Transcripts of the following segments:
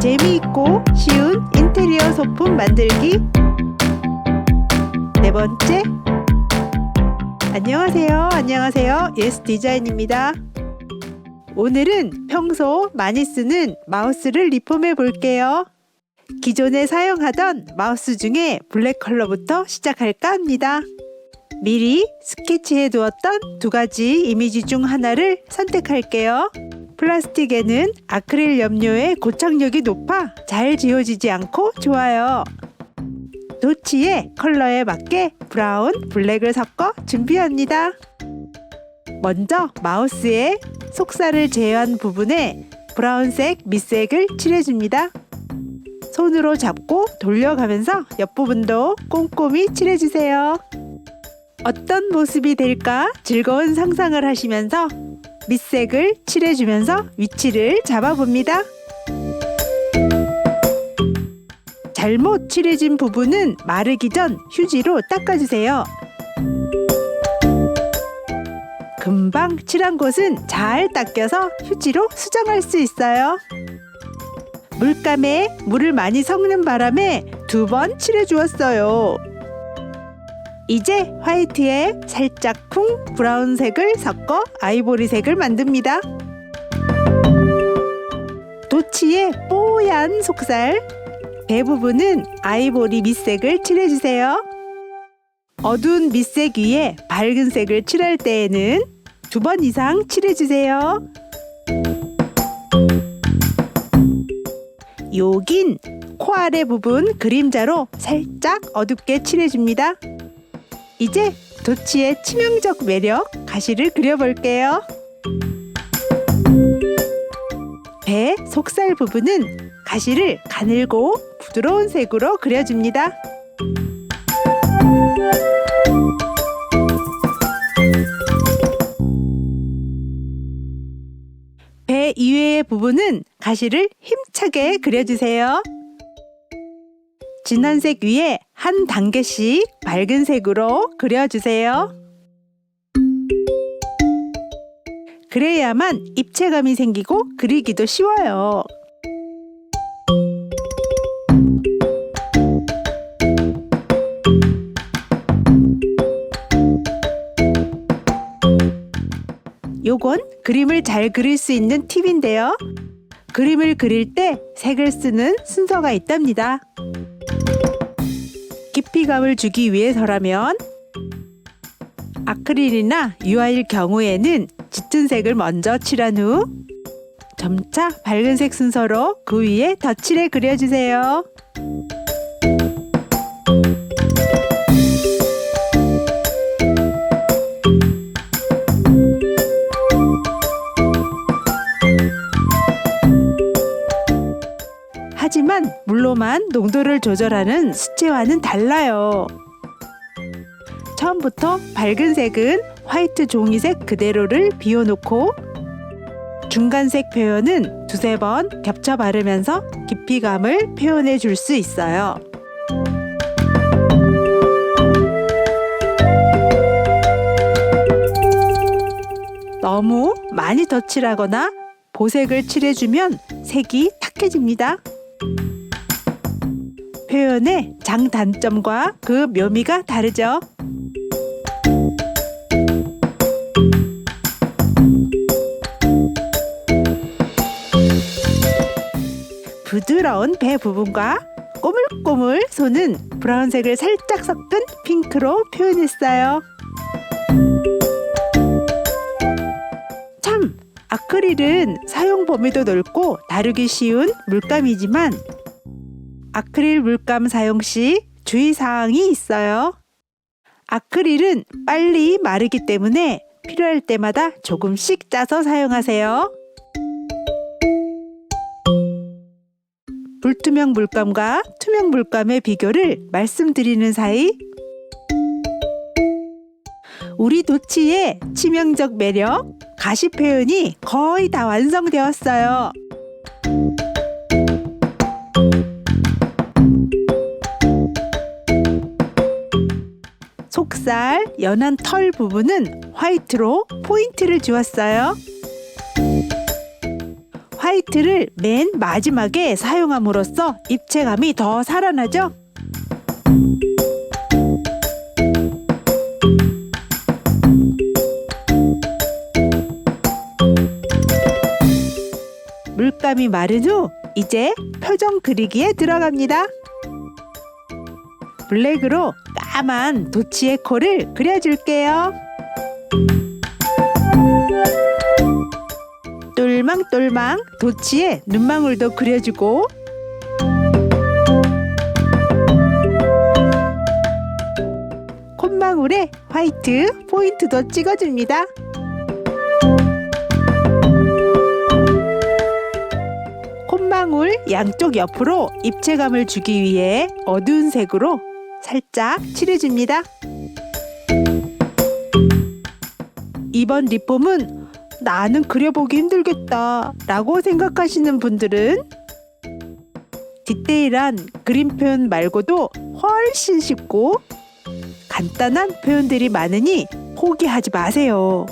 재미있고 쉬운 인테리어 소품 만들기. 네 번째, 안녕하세요. 예스디자인입니다. 오늘은 평소 많이 쓰는 마우스를 리폼해 볼게요. 기존에 사용하던 마우스 중에 블랙 컬러부터 시작할까 합니다. 미리 스케치해 두었던 두 가지 이미지 중 하나를 선택할게요. 플라스틱에는 아크릴 염료의 고착력이 높아 잘 지워지지 않고 좋아요. 도치의 컬러에 맞게 브라운, 블랙을 섞어 준비합니다. 먼저 마우스의 속살을 제외한 부분에 브라운색 밑색을 칠해줍니다. 손으로 잡고 돌려가면서 옆부분도 꼼꼼히 칠해주세요. 어떤 모습이 될까 즐거운 상상을 하시면서 밑색을 칠해주면서 위치를 잡아봅니다. 잘못 칠해진 부분은 마르기 전 휴지로 닦아주세요. 금방 칠한 곳은 잘 닦여서 휴지로 수정할 수 있어요. 물감에 물을 많이 섞는 바람에 2번 칠해주었어요. 이제 화이트에 살짝쿵 브라운색을 섞어 아이보리색을 만듭니다. 도치의 뽀얀 속살, 대부분은 아이보리 밑색을 칠해주세요. 어두운 밑색 위에 밝은 색을 칠할 때에는 2번 이상 칠해주세요. 여긴 코 아래 부분 그림자로 살짝 어둡게 칠해줍니다. 이제 도치의 치명적 매력, 가시를 그려볼게요. 배 속살 부분은 가시를 가늘고 부드러운 색으로 그려줍니다. 배 이외의 부분은 가시를 힘차게 그려주세요. 진한 색 위에 한 단계씩 밝은 색으로 그려주세요. 그래야만 입체감이 생기고 그리기도 쉬워요. 요건 그림을 잘 그릴 수 있는 팁인데요. 그림을 그릴 때 색을 쓰는 순서가 있답니다. 깊이감을 주기 위해서라면 아크릴이나 유화일 경우에는 짙은 색을 먼저 칠한 후 점차 밝은 색 순서로 그 위에 덧칠해 그려주세요. 하지만 물로만 농도를 조절하는 수채화는 달라요. 처음부터 밝은 색은 화이트 종이색 그대로를 비워놓고 중간색 표현은 2~3번 겹쳐 바르면서 깊이감을 표현해 줄 수 있어요. 너무 많이 덧칠하거나 보색을 칠해주면 색이 탁해집니다. 표현의 장단점과 그 묘미가 다르죠. 부드러운 배 부분과 꼬물꼬물 손은 브라운색을 살짝 섞은 핑크로 표현했어요. 참, 아크릴은 사용 범위도 넓고 다루기 쉬운 물감이지만 아크릴 물감 사용 시 주의사항이 있어요. 아크릴은 빨리 마르기 때문에 필요할 때마다 조금씩 짜서 사용하세요. 불투명 물감과 투명 물감의 비교를 말씀드리는 사이 우리 도치의 치명적 매력, 가시 표현이 거의 다 완성되었어요. 속살, 연한 털 부분은 화이트로 포인트를 주었어요. 화이트를 맨 마지막에 사용함으로써 입체감이 더 살아나죠. 물감이 마른 후 이제 표정 그리기에 들어갑니다. 블랙으로 까만 도치의 코를 그려줄게요. 똘망똘망 도치의 눈망울도 그려주고, 콧망울에 화이트 포인트도 찍어줍니다. 콧망울 양쪽 옆으로 입체감을 주기 위해 어두운 색으로 살짝 칠해줍니다. 이번 립폼은 나는 그려보기 힘들겠다 라고 생각하시는 분들은 디테일한 그림 표현 말고도 훨씬 쉽고 간단한 표현들이 많으니 포기하지 마세요.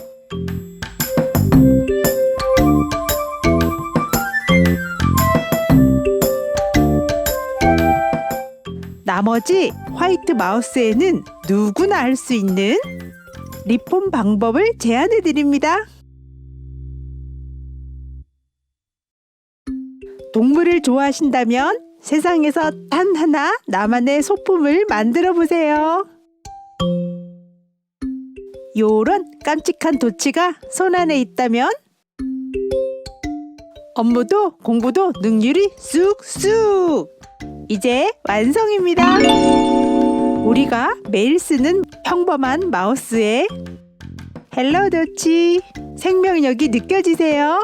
나머지 화이트 마우스에는 누구나 할 수 있는 립폼 방법을 제안해 드립니다. 동물을 좋아하신다면 세상에서 단 하나 나만의 소품을 만들어 보세요. 요런 깜찍한 도치가 손안에 있다면 업무도 공부도 능률이 쑥쑥! 이제 완성입니다. 우리가 매일 쓰는 평범한 마우스에 헬로 도치 생명력이 느껴지세요?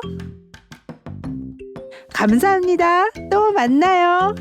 감사합니다. 또 만나요.